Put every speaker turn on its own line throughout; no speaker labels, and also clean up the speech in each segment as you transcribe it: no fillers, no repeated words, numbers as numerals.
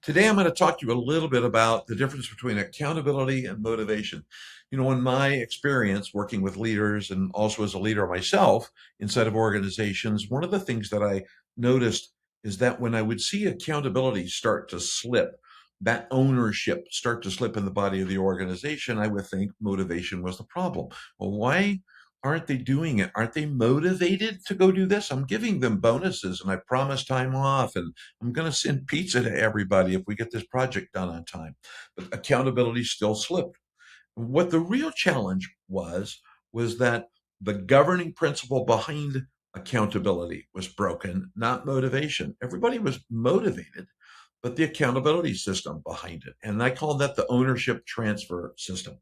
Today, I'm going to talk to you a little bit about the difference between accountability and motivation. In my experience working with leaders and also as a leader myself inside of organizations, one of the things that I noticed is that when I would see accountability start to slip, that ownership start to slip in the body of the organization, I would think motivation was the problem. Well, why aren't they doing it? Aren't they motivated to go do this? I'm giving them bonuses and I promise time off and I'm going to send pizza to everybody if we get this project done on time. But accountability still slipped. What the real challenge was that the governing principle behind accountability was broken, not motivation. Everybody was motivated, but the accountability system behind it. And I call that the ownership transfer system.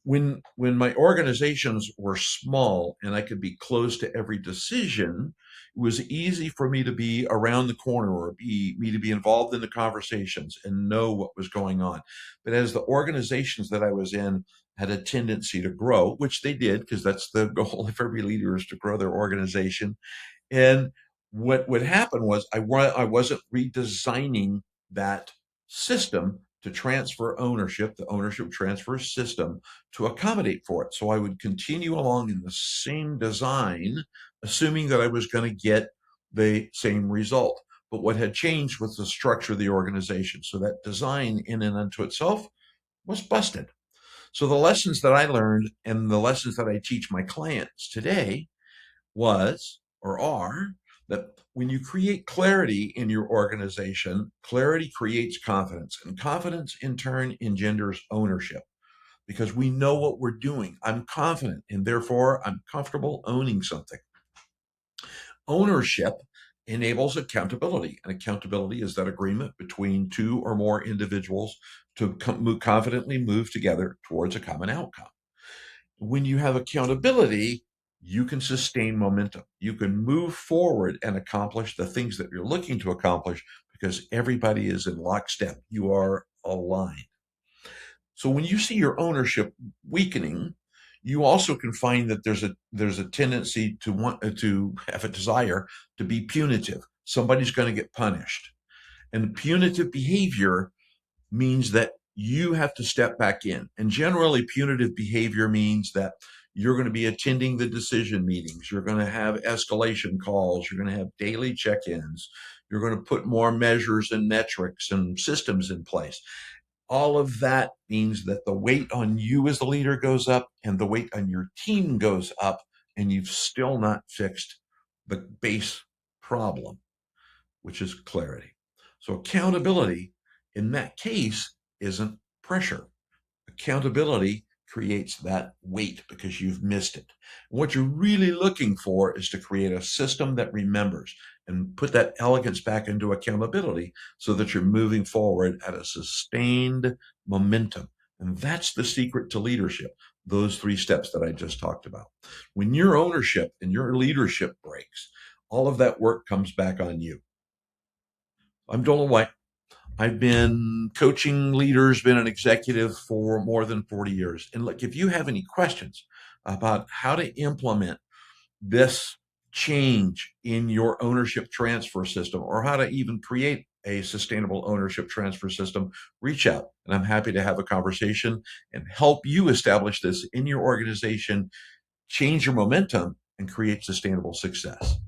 When my organizations were small and I could be close to every decision, it was easy for me to be around the corner or me to be involved in the conversations and know what was going on. But as the organizations that I was in had a tendency to grow, which they did, because that's the goal of every leader is to grow their organization. And what would happen was I wasn't redesigning that system to transfer ownership, the ownership transfer system, to accommodate for it. So I would continue along in the same design, assuming that I was going to get the same result. But what had changed was the structure of the organization. So that design in and unto itself was busted. So the lessons that I learned and the lessons that I teach my clients today was or are that when you create clarity in your organization, clarity creates confidence, and confidence in turn engenders ownership because we know what we're doing. I'm confident, and therefore I'm comfortable owning something. Ownership enables accountability, and accountability is that agreement between two or more individuals to confidently move together towards a common outcome. When you have accountability, you can sustain momentum. You can move forward and accomplish the things that you're looking to accomplish because everybody is in lockstep. You are aligned. So when you see your ownership weakening, you also can find that there's a tendency to want to have a desire to be punitive. Somebody's going to get punished. And punitive behavior means that you have to step back in. And generally, punitive behavior means that you're going to be attending the decision meetings. You're going to have escalation calls. You're going to have daily check-ins. You're going to put more measures and metrics and systems in place. All of that means that the weight on you as the leader goes up and the weight on your team goes up, and you've still not fixed the base problem, which is clarity. So accountability in that case isn't pressure. Accountability creates that weight because you've missed it. What you're really looking for is to create a system that remembers and put that elegance back into accountability so that you're moving forward at a sustained momentum. And that's the secret to leadership, those three steps that I just talked about. When your ownership and your leadership breaks, all of that work comes back on you. I'm Dolan White. I've been coaching leaders, been an executive for more than 40 years. And look, if you have any questions about how to implement this change in your ownership transfer system or how to even create a sustainable ownership transfer system, reach out and I'm happy to have a conversation and help you establish this in your organization, change your momentum, and create sustainable success.